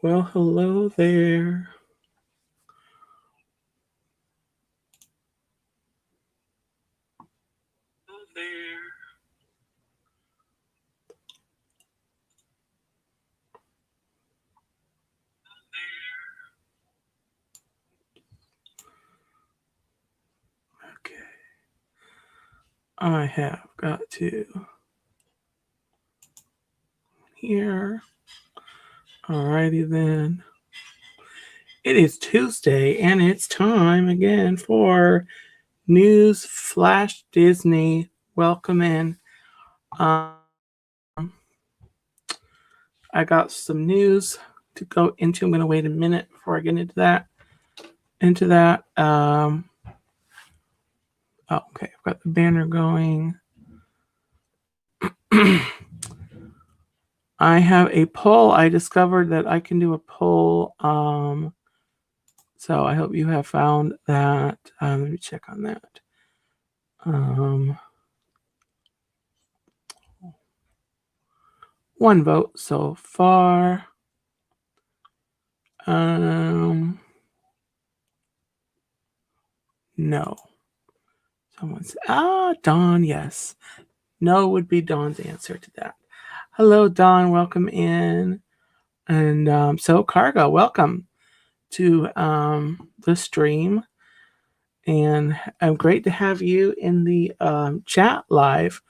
Well, hello there. Hello there. Okay. I have got to here. Alrighty then. It is Tuesday and it's time again for Newsflash Disney. Welcome in. Um, I got some news to go into. I'm going to wait a minute before I get into that. Oh, okay. I've got the banner going. I have a poll. I discovered that I can do a poll. So I hope you have found that. Let me check on that. One vote so far. No. Someone said, Dawn, yes. No would be Dawn's answer to that. Hello, Dawn. Welcome in. And so, Cargo, welcome to the stream. And I'm great to have you in the chat live.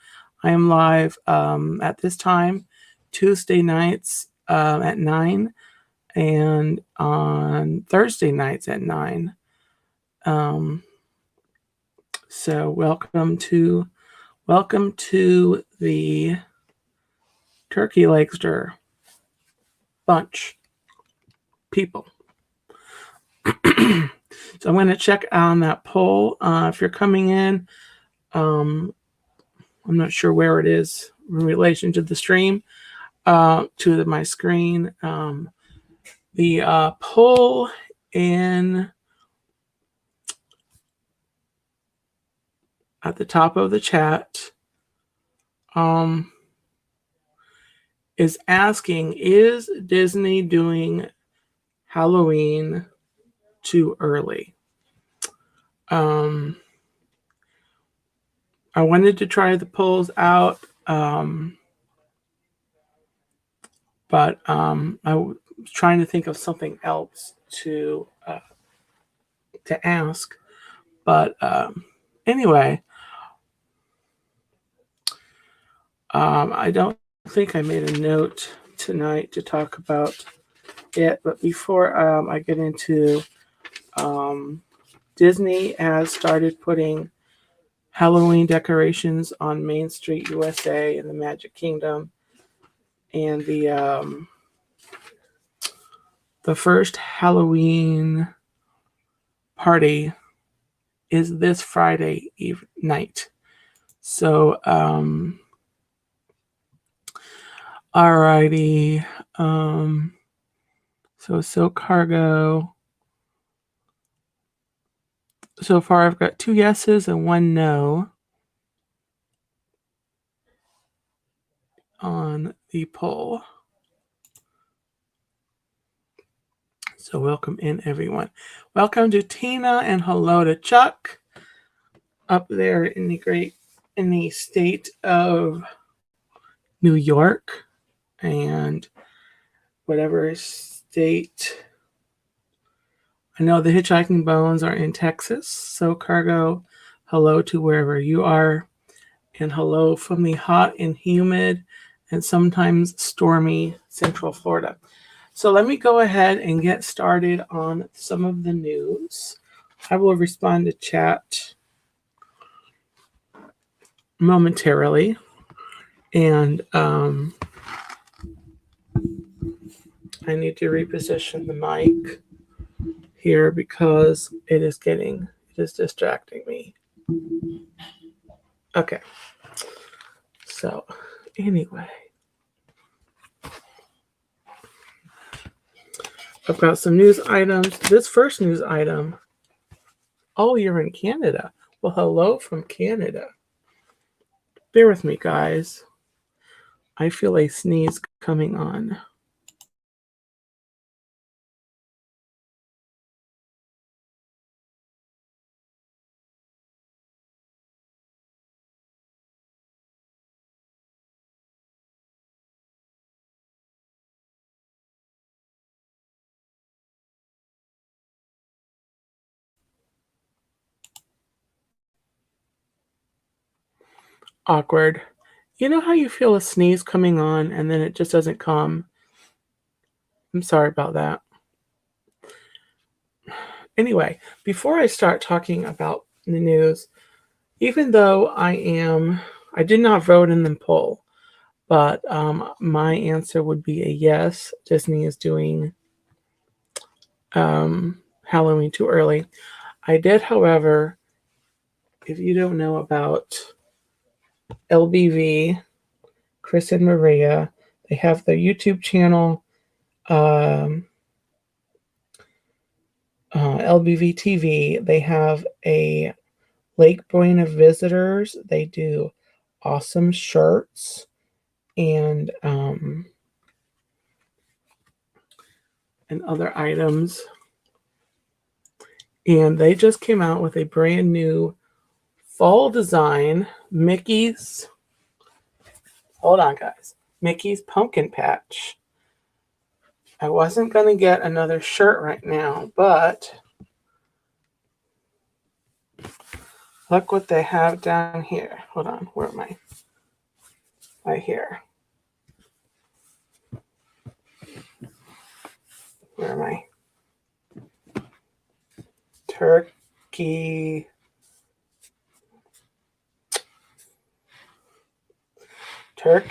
I am live at this time, Tuesday nights at 9, and on Thursday nights at 9. So welcome to the Turkey Legster bunch people. So I'm going to check on that poll. If you're coming in, I'm not sure where it is in relation to the stream, to my screen. The poll in at the top of the chat is asking, is Disney doing Halloween too early? I wanted to try the polls out, but I was trying to think of something else to ask. But anyway, I don't think I made a note tonight to talk about it. But before I get into Disney has started putting Halloween decorations on Main Street, USA, in the Magic Kingdom, and the first Halloween party is this Friday night. So, alrighty. So Cargo. So far, I've got 2 yeses and 1 no on the poll. So welcome in, everyone. Welcome to Tina, and hello to Chuck up there in the state of New York, and whatever state. I know the Hitchhiking Bones are in Texas. So Cargo, hello to wherever you are, and hello from the hot and humid and sometimes stormy Central Florida. So let me go ahead and get started on some of the news. I will respond to chat momentarily. And I need to reposition the mic here because it is distracting me. Okay. So anyway, I've got some news items. This first news item, oh, you're in Canada. Well, hello from Canada. Bear with me, guys. I feel a sneeze coming on. awkward. You know how you feel a sneeze coming on and then it just doesn't come? I'm sorry about that. Anyway, before I start talking about the news, even though I did not vote in the poll, but my answer would be a yes. Disney is doing Halloween too early. I did, however, if you don't know about LBV, Chris and Maria, they have their YouTube channel, LBV TV. They have a Lake Buena visitors. They do awesome shirts and other items. And they just came out with a brand new fall design, Mickey's. Hold on, guys. Mickey's Pumpkin Patch. I wasn't going to get another shirt right now, but look what they have down here. Hold on. Where am I? Right here. Where am I? Turkey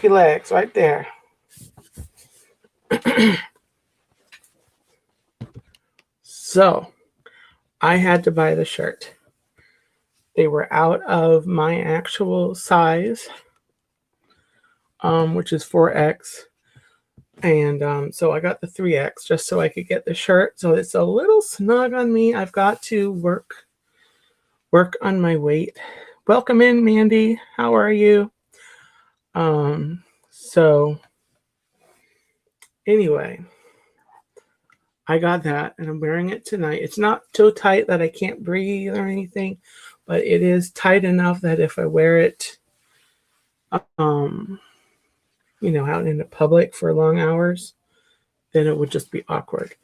legs right there. So I had to buy the shirt. They were out of my actual size, which is 4X. And so I got the 3X just so I could get the shirt. So it's a little snug on me. I've got to work on my weight. Welcome in, Mandy. How are you? So anyway, I got that and I'm wearing it tonight. It's not so tight that I can't breathe or anything, but it is tight enough that if I wear it, out in the public for long hours, then it would just be awkward.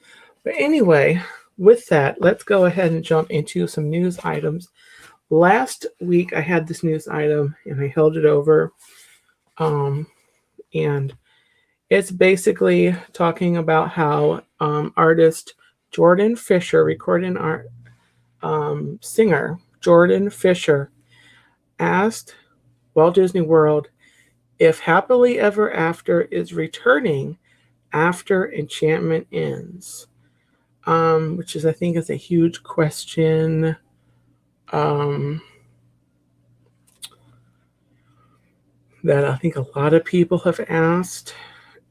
But anyway, with that, let's go ahead and jump into some news items. Last week I had this news item and I held it over. And it's basically talking about how artist Jordan Fisher, recording art singer Jordan Fisher, asked Walt Disney World if Happily Ever After is returning after Enchantment ends, which is, I think, is a huge question. That I think a lot of people have asked,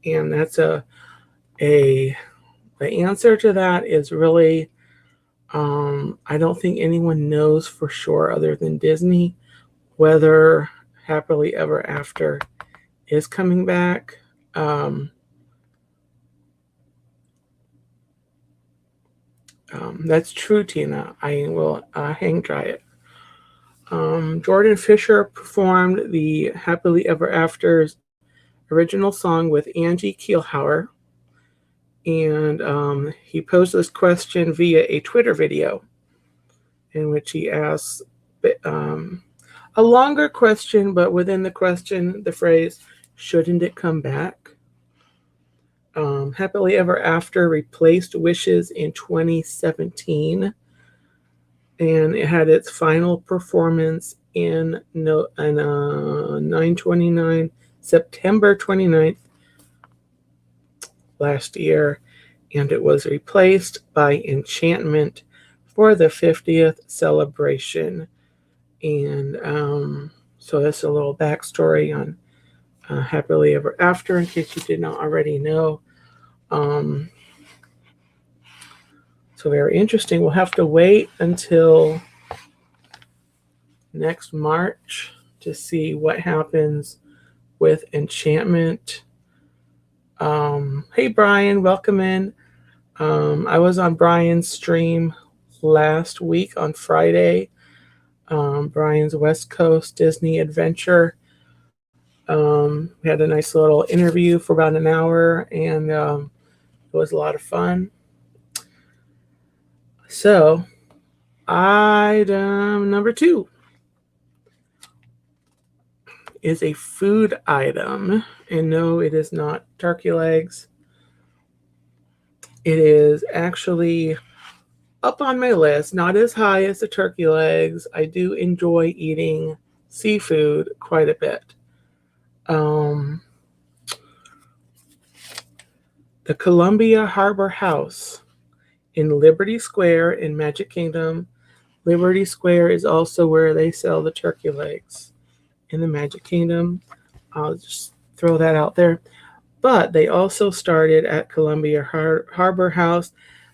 and that's the answer to that is really, I don't think anyone knows for sure other than Disney whether Happily Ever After is coming back. That's true, Tina. I will hang dry it. Jordan Fisher performed the Happily Ever After's original song with Angie Kielhauer, and he posed this question via a Twitter video in which he asks a longer question, but within the question, the phrase, "Shouldn't it come back?" Happily Ever After replaced Wishes in 2017, and it had its final performance in 9/29, September 29th last year, and it was replaced by Enchantment for the 50th celebration. And so that's a little backstory on Happily Ever After, in case you did not already know. So very interesting. We'll have to wait until next March to see what happens with Enchantment. Hey, Brian, welcome in. I was on Brian's stream last week on Friday. Brian's West Coast Disney Adventure. We had a nice little interview for about an hour, and it was a lot of fun. So, item number 2 is a food item. And no, it is not turkey legs. It is actually up on my list, not as high as the turkey legs. I do enjoy eating seafood quite a bit. The Columbia Harbor House in Liberty Square in Magic Kingdom. Liberty Square is also where they sell the turkey legs in the Magic Kingdom. I'll just throw that out there. But they also started at Columbia Harbor House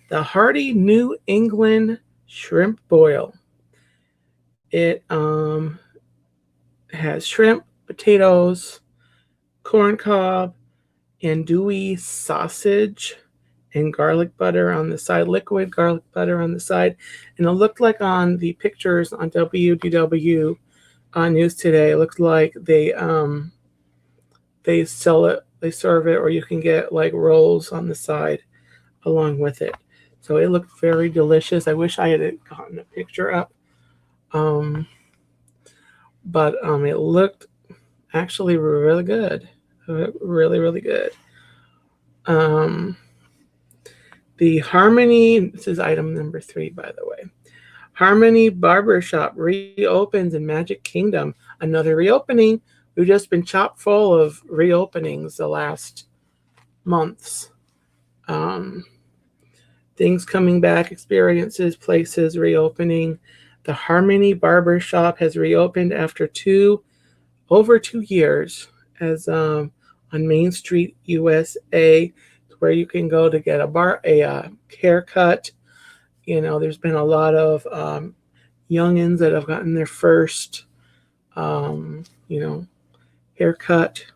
the hearty New England shrimp boil. It has shrimp, potatoes, corn cob, andouille sausage, and garlic butter on the side, liquid garlic butter on the side. And it looked like on the pictures on WDW News Today, it looked like they sell it, they serve it, or you can get like rolls on the side along with it. So it looked very delicious. I wish I had gotten a picture up. But it looked actually really good. Really, really good. The Harmony, this is item number 3, by the way. Harmony Barbershop reopens in Magic Kingdom. Another reopening. We've just been chock full of reopenings the last months. Things coming back, experiences, places reopening. The Harmony Barbershop has reopened after over 2 years as on Main Street, USA, where you can go to get a haircut. You know, there's been a lot of youngins that have gotten their first, haircut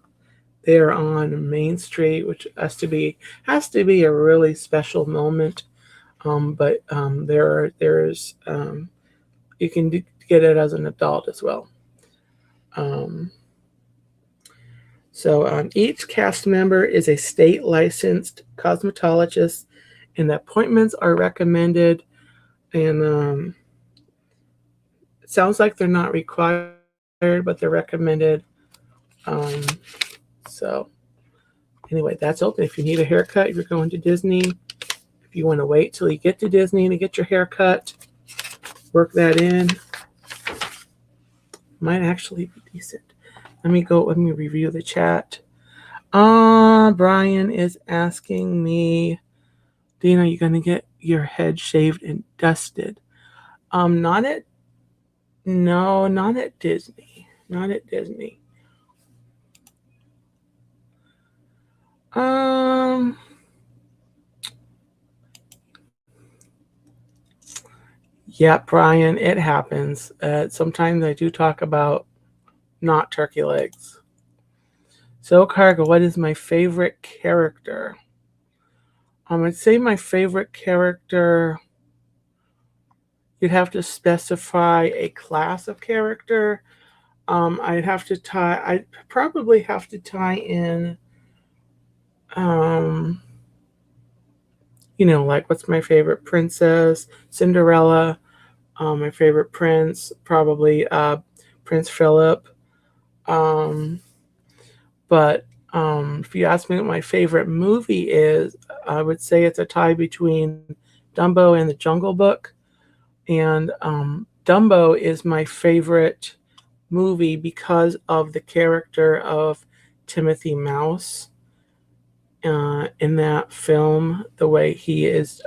there on Main Street, which has to be a really special moment. But there's you can get it as an adult as well. So each cast member is a state licensed cosmetologist, and the appointments are recommended. And it sounds like they're not required, but they're recommended. So anyway, that's open. If you need a haircut, if you're going to Disney, if you want to wait till you get to Disney to get your haircut, work that in. Might actually be decent. Let me review the chat. Brian is asking me, Dina, you gonna get your head shaved and dusted? Not at Disney. Not at Disney. Yeah, Brian, it happens. Sometimes I do talk about not turkey legs. So, Cargo, what is my favorite character? I'd say my favorite character, you'd have to specify a class of character. I'd probably have to tie in, like what's my favorite princess? Cinderella. My favorite prince, probably Prince Philip. But if you ask me what my favorite movie is, I would say it's a tie between Dumbo and The Jungle Book. And Dumbo is my favorite movie because of the character of Timothy Mouse in that film, the way he is.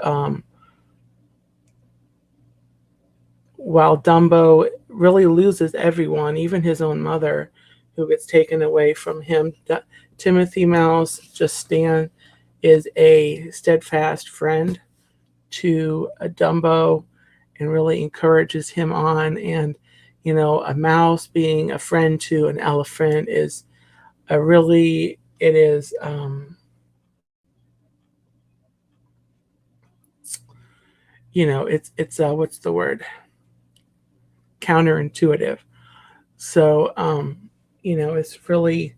While Dumbo really loses everyone, even his own mother, who gets taken away from him, Timothy Mouse is a steadfast friend to Dumbo and really encourages him on. And, a mouse being a friend to an elephant is it's what's the word? Counterintuitive. So, it's really,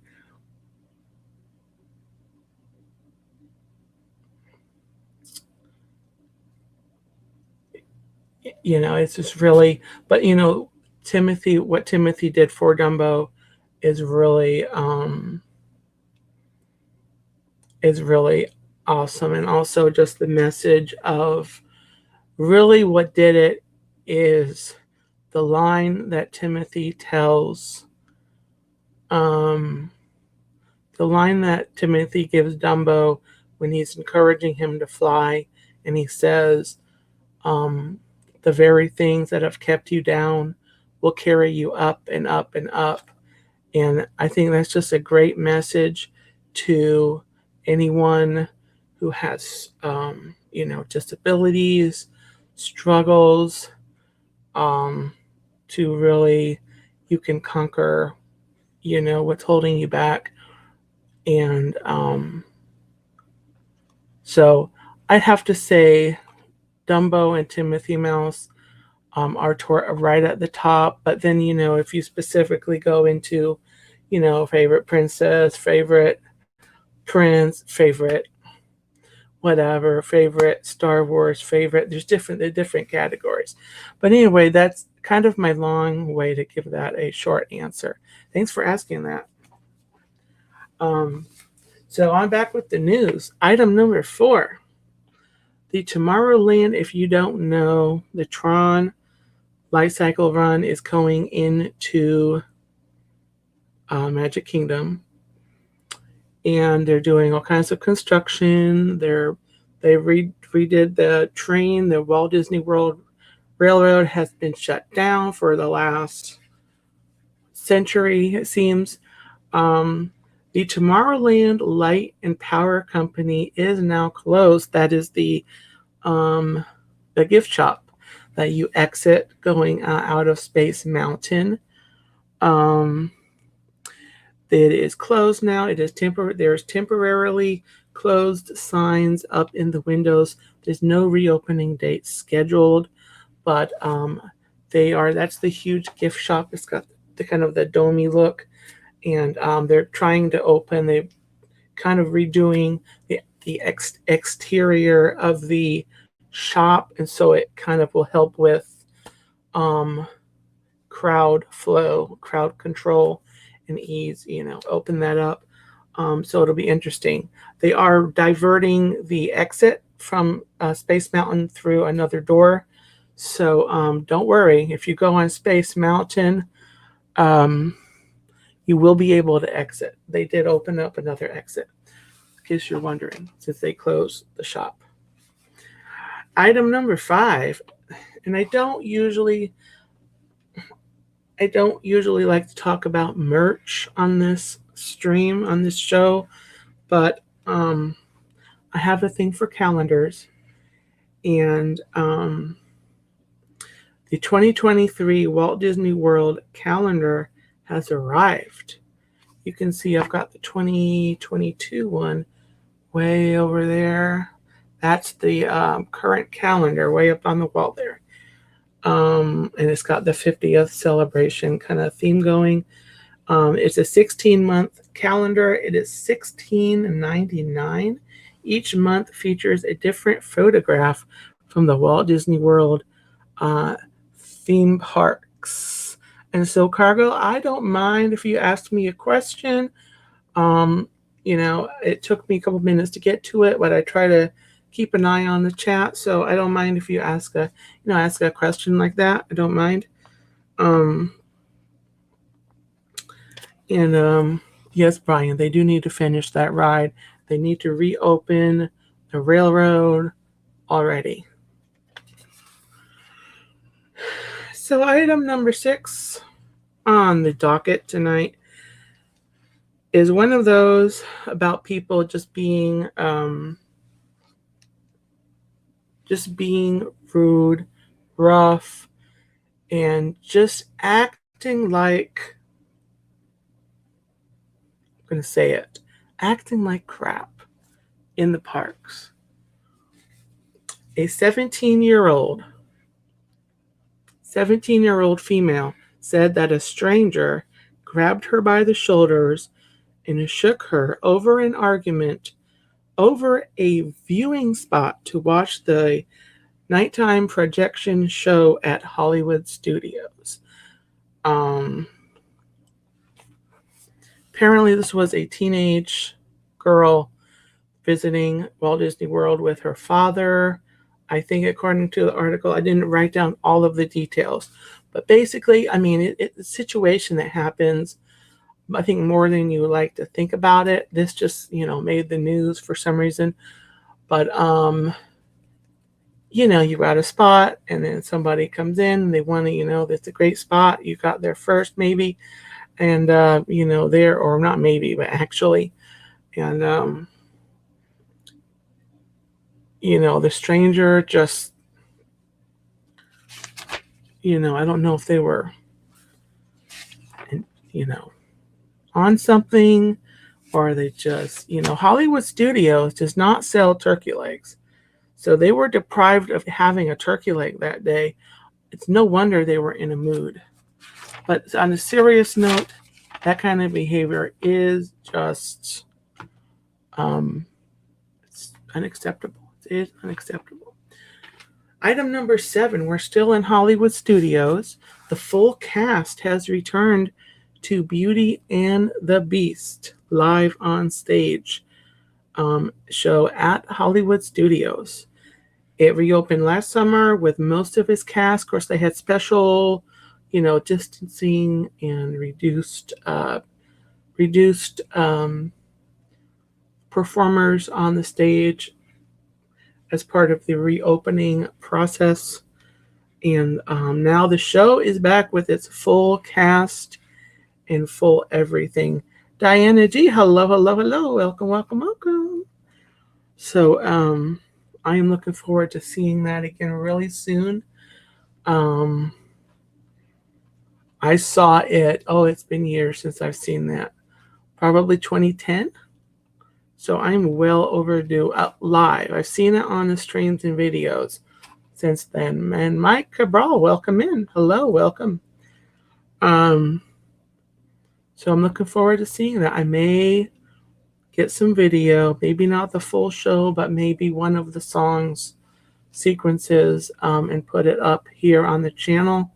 it's just really, but what Timothy did for Dumbo is really awesome. And also just the message of really what did it is the line that Timothy tells, the line that Timothy gives Dumbo when he's encouraging him to fly, and he says, the very things that have kept you down will carry you up and up and up. And I think that's just a great message to anyone who has, disabilities, struggles, to really, you can conquer, what's holding you back. And so I'd have to say Dumbo and Timothy Mouse are right at the top. But then, if you specifically go into, favorite princess, favorite prince, favorite whatever, favorite Star Wars, favorite, there's different categories. But anyway, that's kind of my long way to give that a short answer. Thanks for asking that. So I'm back with the news. Item number 4. The Tomorrowland, if you don't know, the Tron Light Cycle Run is going into Magic Kingdom. And they're doing all kinds of construction. They redid the train. The Walt Disney World Railroad has been shut down for the last century, it seems. The Tomorrowland Light and Power Company is now closed. That is the gift shop that you exit going out of Space Mountain. It is closed now. It is there's temporarily closed signs up in the windows. There's no reopening date scheduled, but that's the huge gift shop. It's got the kind of the domey look, and they're trying to open. They're kind of redoing the exterior of the shop, and so it kind of will help with crowd flow, crowd control, and ease, open that up. So it'll be interesting. They are diverting the exit from Space Mountain through another door. So don't worry. If you go on Space Mountain, you will be able to exit. They did open up another exit, in case you're wondering, since they closed the shop. Item number 5, and I don't usually like to talk about merch on this stream, on this show, but I have a thing for calendars, and the 2023 Walt Disney World calendar has arrived. You can see I've got the 2022 one way over there. That's the current calendar way up on the wall there. And it's got the 50th celebration kind of theme going. It's a 16-month calendar. It is $16.99. Each month features a different photograph from the Walt Disney World theme parks. And so, Cargo, I don't mind if you ask me a question. It took me a couple minutes to get to it, but I try to keep an eye on the chat, so I don't mind if you ask a question like that. I don't mind. Yes, Brian, they do need to finish that ride. They need to reopen the railroad already. So item number 6 on the docket tonight is one of those about people just being rude, rough, and just acting like, I'm going to say it, acting like crap in the parks. A 17-year-old female said that a stranger grabbed her by the shoulders and shook her over an argument over a viewing spot to watch the nighttime projection show at Hollywood Studios. apparently this was a teenage girl visiting Walt Disney World with her father. I think according to the article, I didn't write down all of the details. But basically, I mean, it's a situation that happens, I think, more than you like to think about it. This just, made the news for some reason. But, you're at a spot and then somebody comes in and they want to, that's a great spot. You got there first, maybe. And, there, or not maybe, but actually. And, the stranger just, I don't know if they were, on something, or they just, Hollywood Studios does not sell turkey legs. So they were deprived of having a turkey leg that day. It's no wonder they were in a mood. But on a serious note, that kind of behavior is just it's unacceptable. It is unacceptable. Item number 7, we're still in Hollywood Studios. The full cast has returned to Beauty and the Beast live on stage show at Hollywood Studios. It reopened last summer with most of its cast. Of course, they had special, distancing and reduced performers on the stage as part of the reopening process. And now the show is back with its full cast and full everything. Diana G, hello, hello, hello. Welcome, welcome, welcome. So I am looking forward to seeing that again really soon. I saw it, it's been years since I've seen that. Probably 2010. So I'm well overdue live. I've seen it on the streams and videos since then. And Mike Cabral, welcome in. Hello, welcome. So I'm looking forward to seeing that. I may get some video, maybe not the full show, but maybe one of the songs sequences, and put it up here on the channel.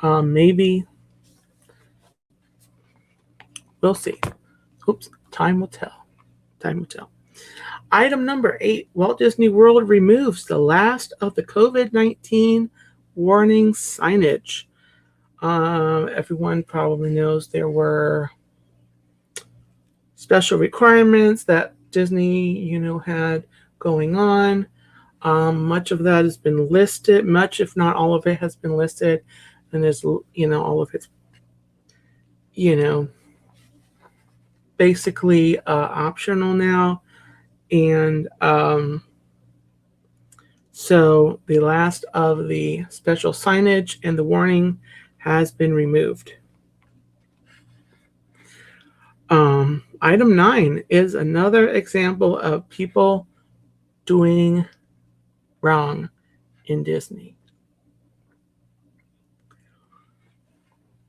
Maybe. We'll see. Oops, time will tell. Time will tell. Item number 8, Walt Disney World removes the last of the COVID-19 warning signage. Everyone probably knows there were special requirements that Disney, had going on. Much of that has been listed. Much, if not all of it, has been listed. And there's, all of it's, basically optional now. And so the last of the special signage and the warning has been removed. Item 9 is another example of people doing wrong in Disney.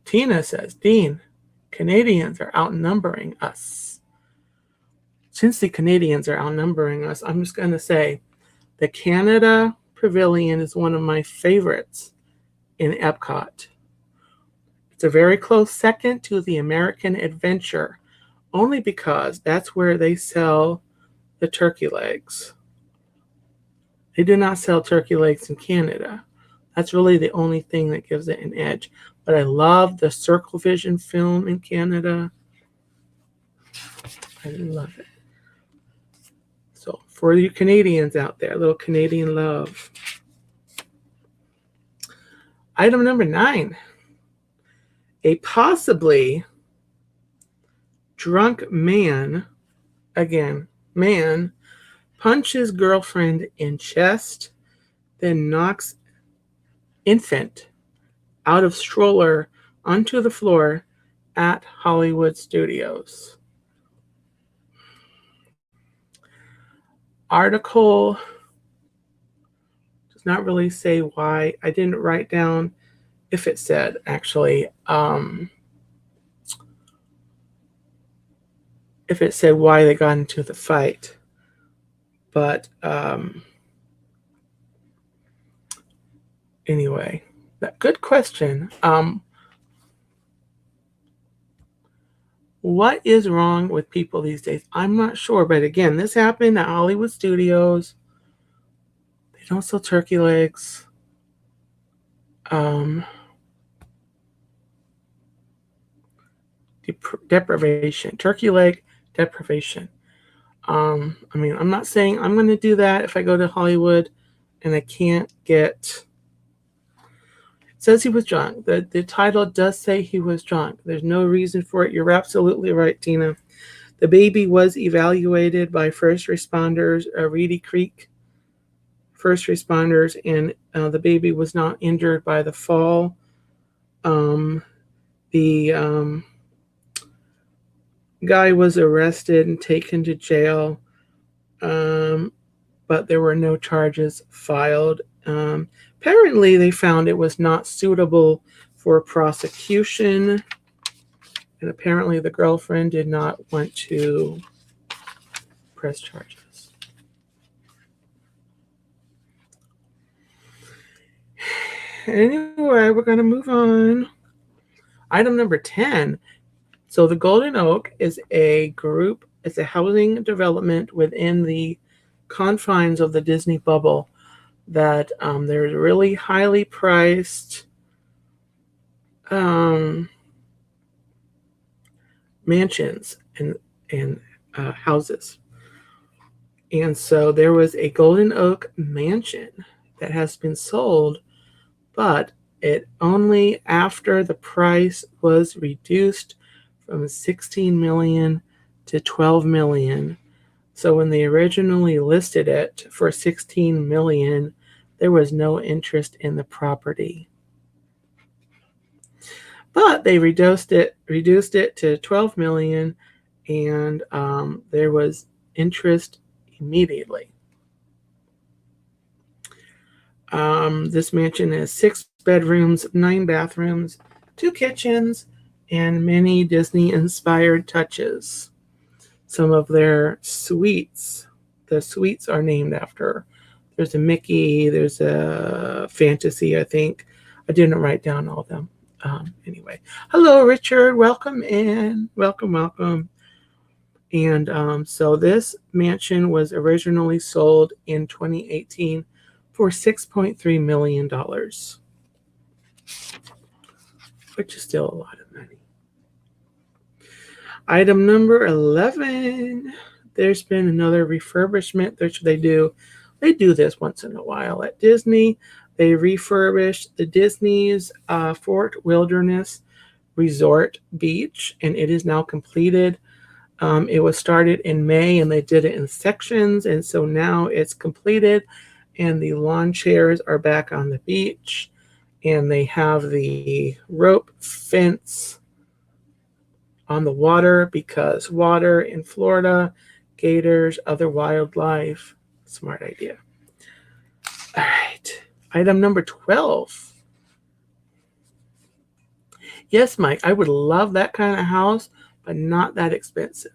Tina says, Dean, Canadians are outnumbering us. Since the Canadians are outnumbering us, I'm just going to say the Canada Pavilion is one of my favorites in Epcot. It's a very close second to the American Adventure, only because that's where they sell the turkey legs. They do not sell turkey legs in Canada. That's really the only thing that gives it an edge. But I love the Circle Vision film in Canada. I love it. So for you Canadians out there, a little Canadian love. Item number 9. A possibly drunk man, again, man, punches girlfriend in chest, then knocks infant out of stroller onto the floor at Hollywood Studios. Article does not really say why. I didn't write down if it said, actually, if it said why they got into the fight. But anyway, good question. What is wrong with people these days? I'm not sure, but again, this happened at Hollywood Studios. They don't sell turkey legs. Deprivation. Turkey leg deprivation. I mean, I'm not saying I'm going to do that if I go to Hollywood and I can't get... It says he was drunk. The title does say he was drunk. There's no reason for it. You're absolutely right, Tina. The baby was evaluated by first responders, Reedy Creek first responders, and the baby was not injured by the fall. The guy was arrested and taken to jail, but there were no charges filed. Apparently, they found it was not suitable for prosecution, and apparently the girlfriend did not want to press charges. Anyway, we're going to move on. Item number 10. So the Golden Oak is a group, it's a housing development within the confines of the Disney bubble that there's really highly priced mansions and houses. And so there was a Golden Oak mansion that has been sold, but it only after the price was reduced from 16 million to 12 million. So when they originally listed it for 16 million, there was no interest in the property. But they reduced it to 12 million, and there was interest immediately. This mansion has 6 bedrooms, 9 bathrooms, 2 kitchens, and many Disney-inspired touches. Some of their suites, the suites are named after. There's a Mickey, there's a Fantasy, I think. I didn't write down all of them. Anyway, hello, Richard. Welcome in. Welcome. And so this mansion was originally sold in 2018 for $6.3 million, which is still a lot of money. Item number 11. There's been another refurbishment. They do this once in a while at Disney. They refurbished the Disney's Fort Wilderness Resort Beach, and it is now completed. It was started in May, and they did it in sections, and so now it's completed, and the lawn chairs are back on the beach, and they have the rope fence on the water because water in Florida, gators, other wildlife. Smart idea. All right. Item number 12. Yes, Mike, I would love that kind of house, but not that expensive.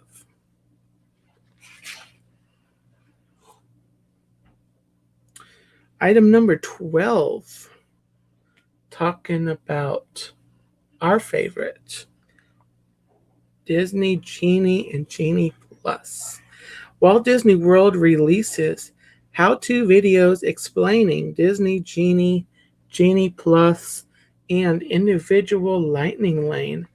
Item number 12. Talking about our favorite, Disney Genie and Genie Plus. Walt Disney World releases how-to videos explaining Disney Genie, Genie Plus, and individual Lightning Lane.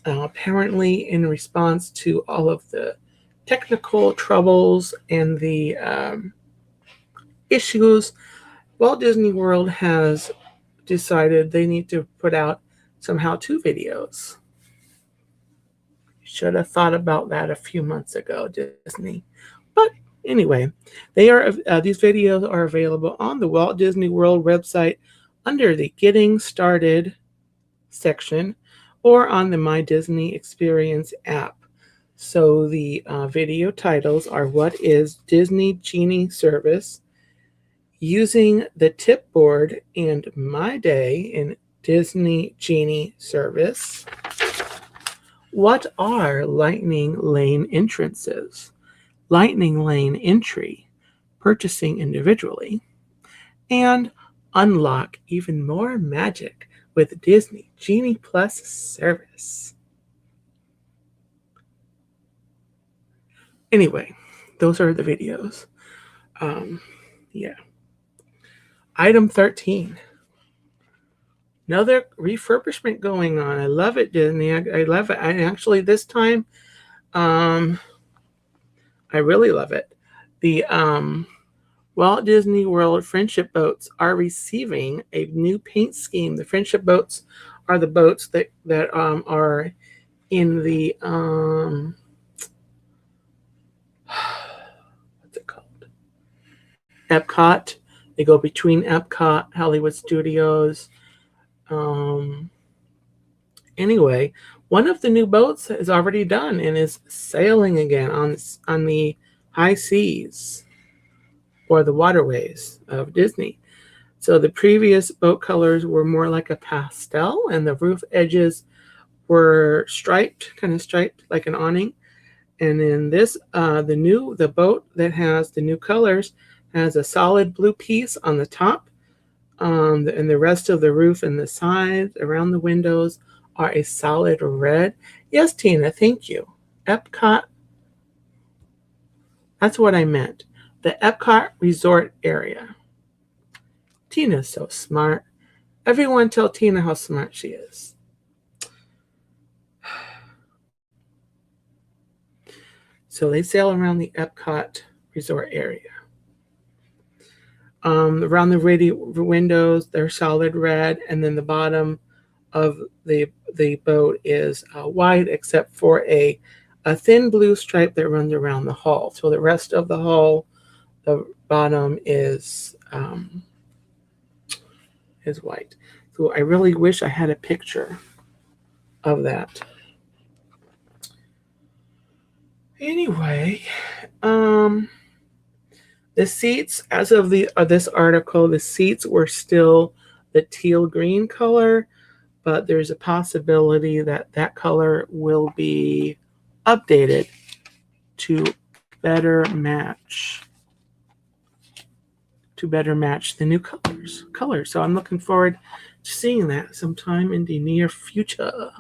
Apparently, in response to all of the technical troubles and the issues, Walt Disney World has decided they need to put out some how-to videos. Should have thought about that a few months ago, Disney. But anyway, these videos are available on the Walt Disney World website under the Getting Started section or on the My Disney Experience app. So the video titles are What is Disney Genie Service? Using the Tip Board and My Day in Disney Genie Service. What are Lightning Lane entrances? Lightning Lane entry, purchasing individually, and unlock even more magic with Disney Genie Plus service. Anyway, those are the videos. Yeah. Item 13. Another refurbishment going on. I love it, Disney. I love it. I actually, this time, I really love it. The Walt Disney World friendship boats are receiving a new paint scheme. The friendship boats are the boats that are in the what's it called? Epcot. They go between Epcot, Hollywood Studios. Anyway, one of the new boats is already done and is sailing again on the high seas or the waterways of Disney. So the previous boat colors were more like a pastel, and the roof edges were striped, kind of striped like an awning. And in this, the boat that has the new colors has a solid blue piece on the top, and the rest of the roof and the sides around the windows are a solid red. Yes, Tina, thank you. Epcot. That's what I meant. The Epcot Resort area. Tina's so smart. Everyone tell Tina how smart she is. So they sail around the Epcot Resort area. Around the windows, they're solid red, and then the bottom of the boat is white, except for a thin blue stripe that runs around the hull. So the rest of the hull, the bottom is white. So I really wish I had a picture of that. Anyway, the seats, as of this article, the seats were still the teal green color, but there's a possibility that color will be updated to better match the new colors. So I'm looking forward to seeing that sometime in the near future.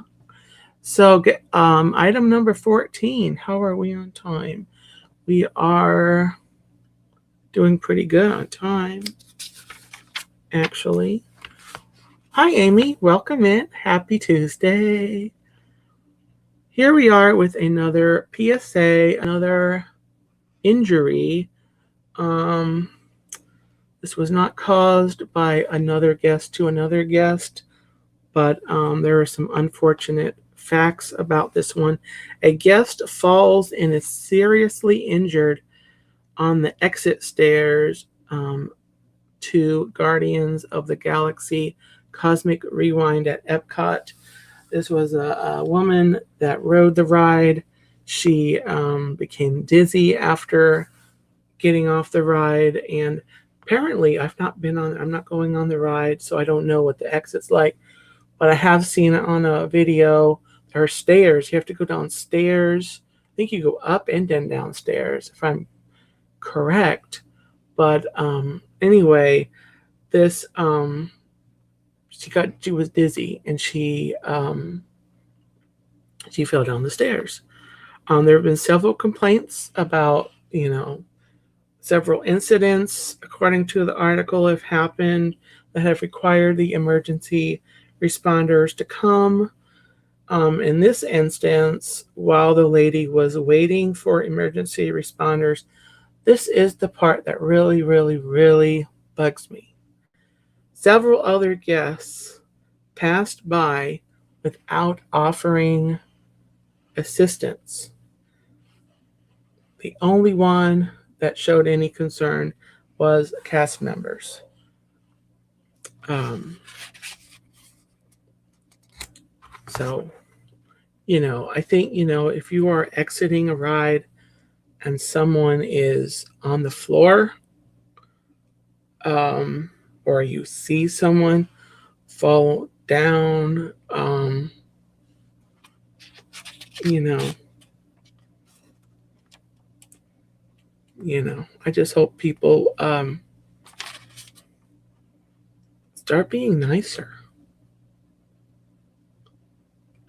So item number 14. How are we on time? We are doing pretty good on time, actually. Hi, Amy. Welcome in. Happy Tuesday. Here we are with another PSA, another injury. This was not caused by another guest to another guest, but there are some unfortunate facts about this one. A guest falls and is seriously injured on the exit stairs to Guardians of the Galaxy Cosmic Rewind at Epcot. This was a woman that rode the ride. She became dizzy after getting off the ride, and apparently I'm not going on the ride, so I don't know what the exit's like, but I have seen it on a video. There are stairs. You have to go downstairs. I think you go up and then downstairs, if I'm correct. But anyway, this she was dizzy, and she fell down the stairs. There have been several complaints about, several incidents, according to the article, have happened that have required the emergency responders to come. In this instance, while the lady was waiting for emergency responders, this is the part that really, really, really bugs me. Several other guests passed by without offering assistance. The only one that showed any concern was cast members. So, I think, if you are exiting a ride and someone is on the floor, or you see someone fall down, I just hope people start being nicer.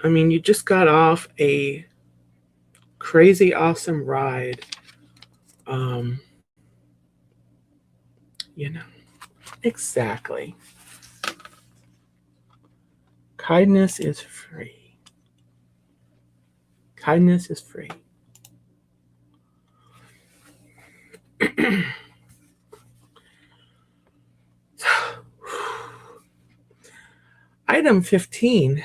I mean, you just got off a crazy awesome ride, Um, exactly. Kindness is free. Kindness is free. Item 15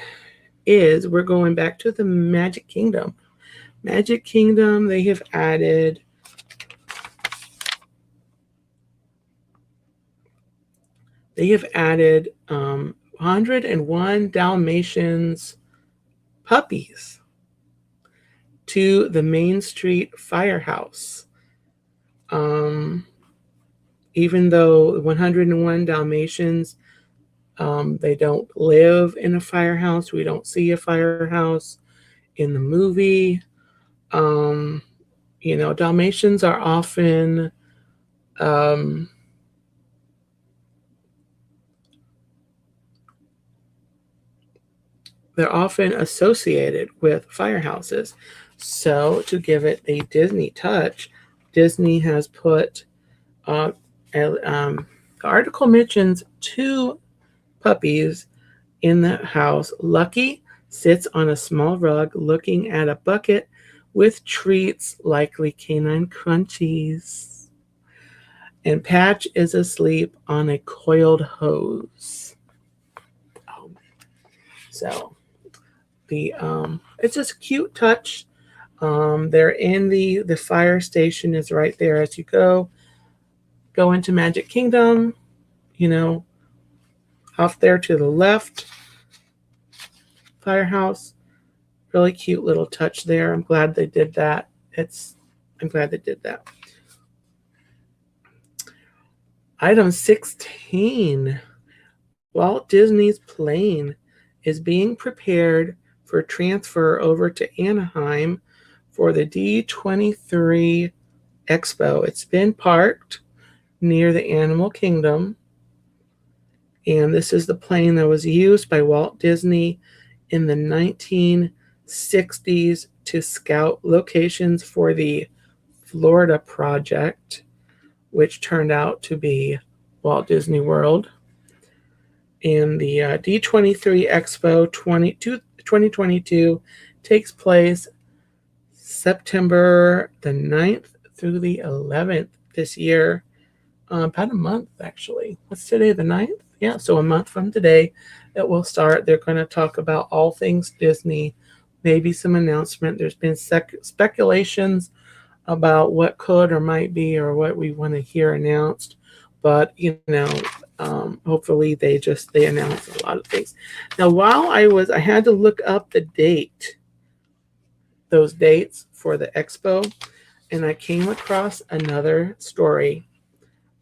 is we're going back to the Magic Kingdom. Magic Kingdom, they have added They have added 101 Dalmatians puppies to the Main Street Firehouse. Even though 101 Dalmatians, they don't live in a firehouse. We don't see a firehouse in the movie. Dalmatians are often they're often associated with firehouses. So to give it a Disney touch, Disney has put the article mentions 2 puppies in the house. Lucky sits on a small rug looking at a bucket with treats, likely canine crunchies. And Patch is asleep on a coiled hose. So it's just a cute touch. They're in the fire station is right there as you go into Magic Kingdom, off there to the left. Firehouse, really cute little touch there. I'm glad they did that. I'm glad they did that. Item 16. Walt Disney's plane is being prepared for transfer over to Anaheim for the D23 Expo. It's been parked near the Animal Kingdom, and this is the plane that was used by Walt Disney in the 1960s to scout locations for the Florida project, which turned out to be Walt Disney World. And the D23 Expo 2022 takes place September the 9th through the 11th this year. About a month, actually. What's today, the 9th? Yeah, so a month from today it will start. They're going to talk about all things Disney, maybe some announcement. There's been speculations about what could or might be or what we want to hear announced. But, hopefully they announce a lot of things. Now, while I had to look up those dates for the expo, and I came across another story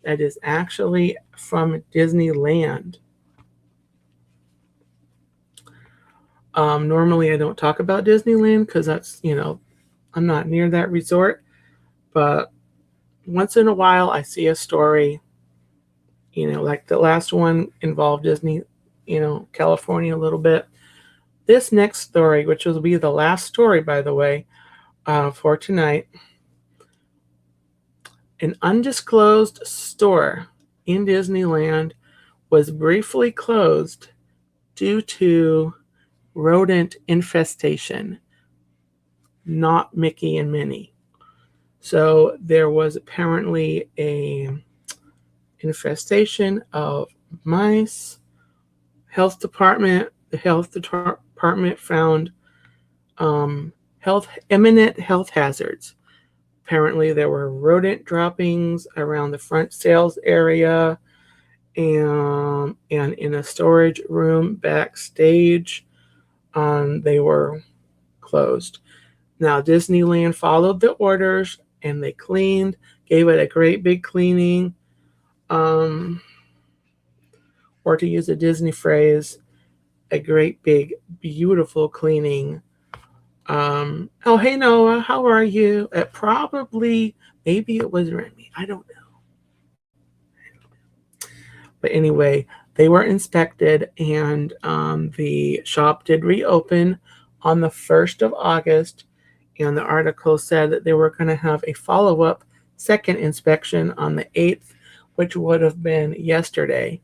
that is actually from Disneyland. Normally I don't talk about Disneyland because that's, I'm not near that resort. But once in a while I see a story, like the last one involved Disney, California a little bit. This next story, which will be the last story, by the way, for tonight, an undisclosed store in Disneyland was briefly closed due to rodent infestation, not Mickey and Minnie. So there was apparently a infestation of mice. The health department found imminent health hazards. Apparently there were rodent droppings around the front sales area and in a storage room backstage. They were closed. Now Disneyland followed the orders and they cleaned, gave it a great big cleaning, or to use a Disney phrase, a great big beautiful cleaning. Oh, hey Noah, how are you? Maybe it was Remy. I don't know. But anyway, they were inspected, and the shop did reopen on the 1st of August. And the article said that they were going to have a follow-up second inspection on the 8th, which would have been yesterday.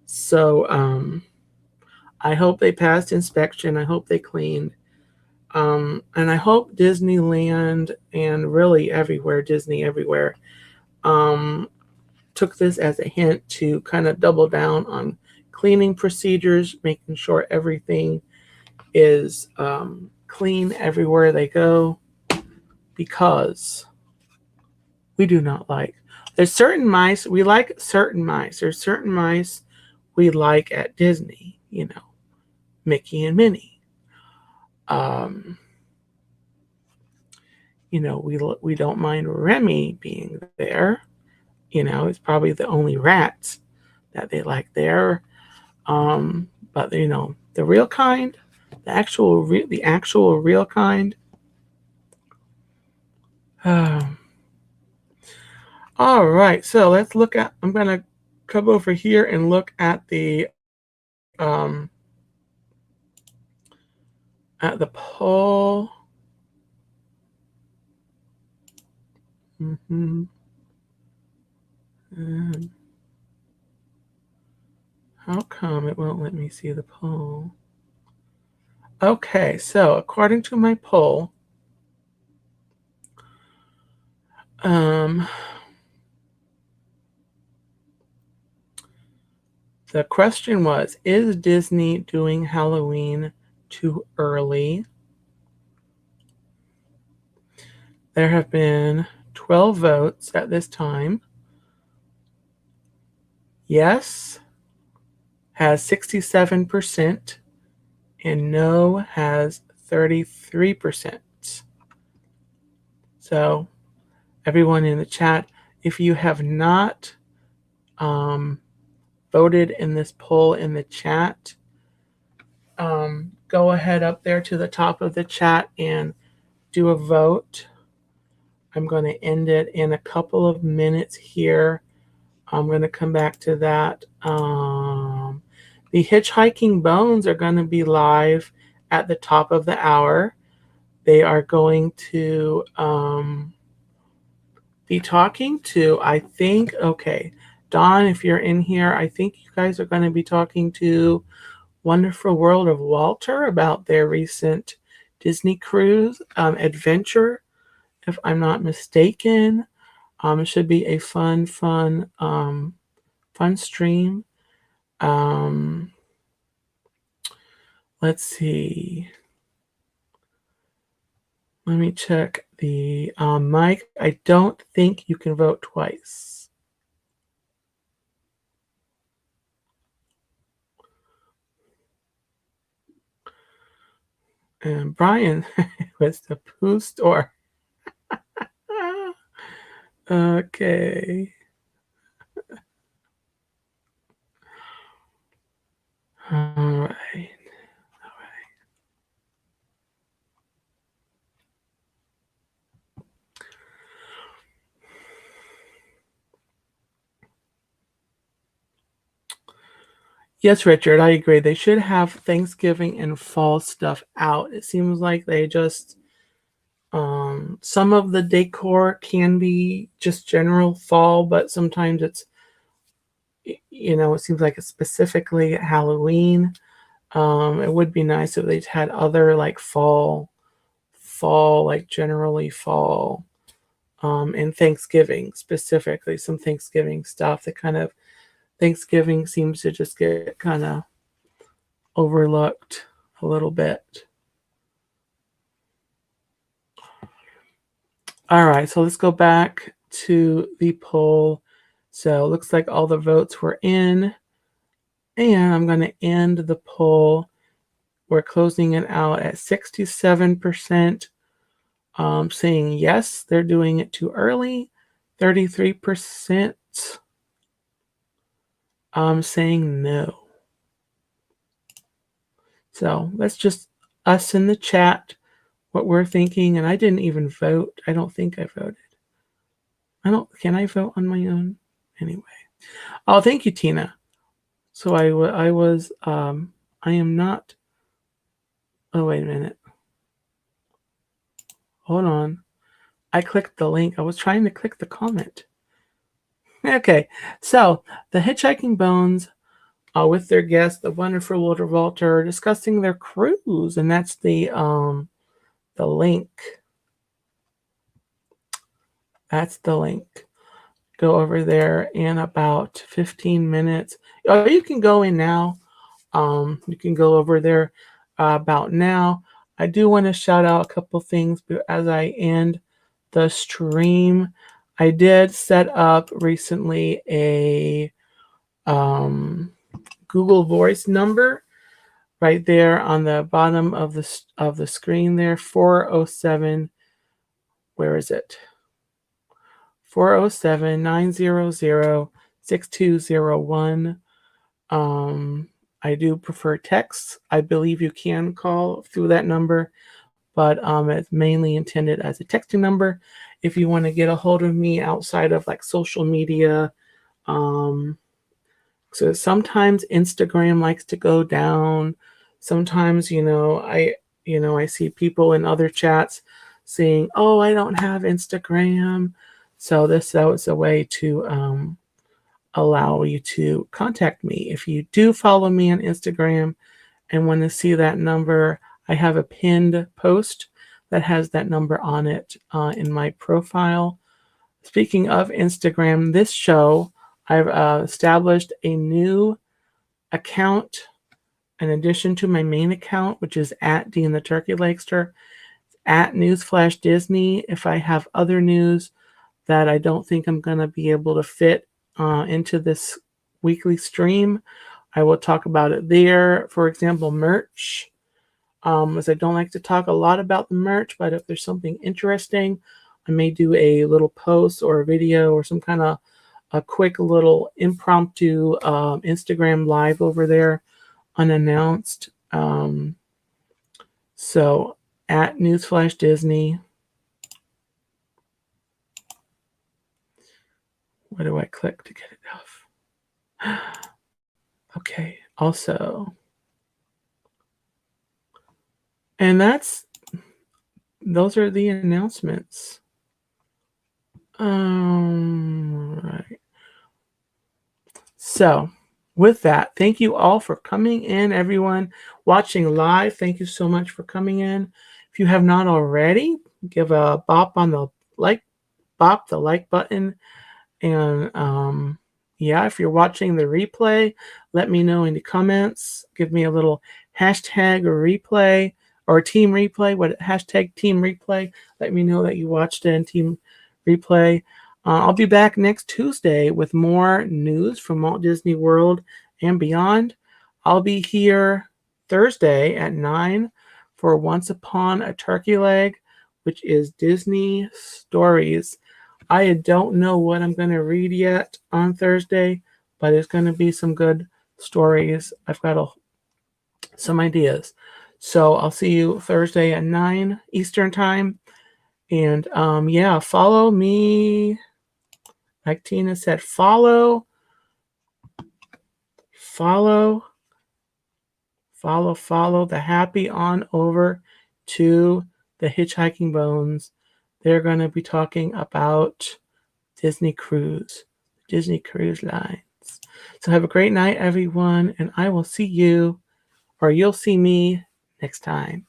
So I hope they passed inspection. I hope they cleaned. And I hope Disneyland and really everywhere, Disney everywhere, took this as a hint to kind of double down on cleaning procedures, making sure everything is clean everywhere they go, because we do not like. There's certain mice, we like certain mice. There's certain mice we like at Disney, you know, Mickey and Minnie. You know, we don't mind Remy being there. You know, it's probably the only rats that they like there. But you know, the real kind, the actual real kind. All right, so let's look at. I'm gonna come over here and look at the poll. Mm-hmm. How come it won't let me see the poll? Okay, so according to my poll, the question was, is Disney doing Halloween too early? There have been 12 votes at this time. Yes has 67%, and no has 33%. So, everyone in the chat, if you have not voted in this poll in the chat, go ahead up there to the top of the chat and do a vote. I'm going to end it in a couple of minutes here. I'm going to come back to that. The Hitchhiking Bones are going to be live at the top of the hour. They are going to be talking to, I think, okay, Dawn, if you're in here, I think you guys are going to be talking to Wonderful World of Walter about their recent Disney cruise adventure, if I'm not mistaken. It should be a fun stream. Let's see. Let me check the mic. I don't think you can vote twice. And Brian was the Pooh store. Okay. All right. Yes, Richard, I agree. They should have Thanksgiving and fall stuff out. It seems like they just some of the decor can be just general fall, but sometimes it's, you know, it seems like it's specifically Halloween. It would be nice if they had other like fall, like generally fall, and Thanksgiving specifically, some Thanksgiving stuff. That kind of Thanksgiving seems to just get kind of overlooked a little bit. All right, so let's go back to the poll. So it looks like all the votes were in, and I'm going to end the poll. We're closing it out at 67%, saying yes, they're doing it too early. 33% saying no. So that's just us in the chat, what we're thinking. And I didn't even vote. I don't think I voted. Can I vote on my own? Anyway. Oh, thank you, Tina. So I am not, oh, wait a minute. Hold on. I clicked the link. I was trying to click the comment. Okay, so the Hitchhiking Bones with their guest, the wonderful Walter Walter, discussing their cruise, and that's the link. That's the link. Go over there in about 15 minutes. Oh, you can go in now. You can go over there about now. I do want to shout out a couple things as I end the stream. I did set up recently a Google Voice number right there on the bottom of the screen there, 407. Where is it? 407-900-6201. I do prefer texts. I believe you can call through that number, but it's mainly intended as a texting number. If you want to get a hold of me outside of like social media, so sometimes Instagram likes to go down. Sometimes, I see people in other chats saying, "Oh, I don't have Instagram." So that was a way to allow you to contact me. If you do follow me on Instagram and want to see that number, I have a pinned post that has that number on it in my profile. Speaking of Instagram, this show, I've established a new account in addition to my main account, which is at Dean the Turkey Lakester, at Newsflash Disney. If I have other news that I don't think I'm going to be able to fit into this weekly stream, I will talk about it there. For example, merch. As I don't like to talk a lot about the merch, but if there's something interesting, I may do a little post or a video or some kind of a quick little impromptu Instagram live over there, unannounced. So at Newsflash Disney. Where do I click to get it off? Okay, also. And those are the announcements. Right. So with that, thank you all for coming in, everyone watching live. Thank you so much for coming in. If you have not already, give a bop on the like button. And yeah, if you're watching the replay, let me know in the comments. Give me a little hashtag or replay or team replay. Hashtag team replay. Let me know that you watched it in team replay. I'll be back next Tuesday with more news from Walt Disney World and beyond. I'll be here Thursday at 9 for Once Upon a Turkey Leg, which is Disney Stories. I don't know what I'm going to read yet on Thursday, but it's going to be some good stories. I've got some ideas. So I'll see you Thursday at 9 Eastern Time. And yeah, follow me. Like Tina said, follow the happy on over to the Hitchhiking Bones. They're going to be talking about Disney Cruise Lines. So have a great night, everyone, and I will see you, or you'll see me next time.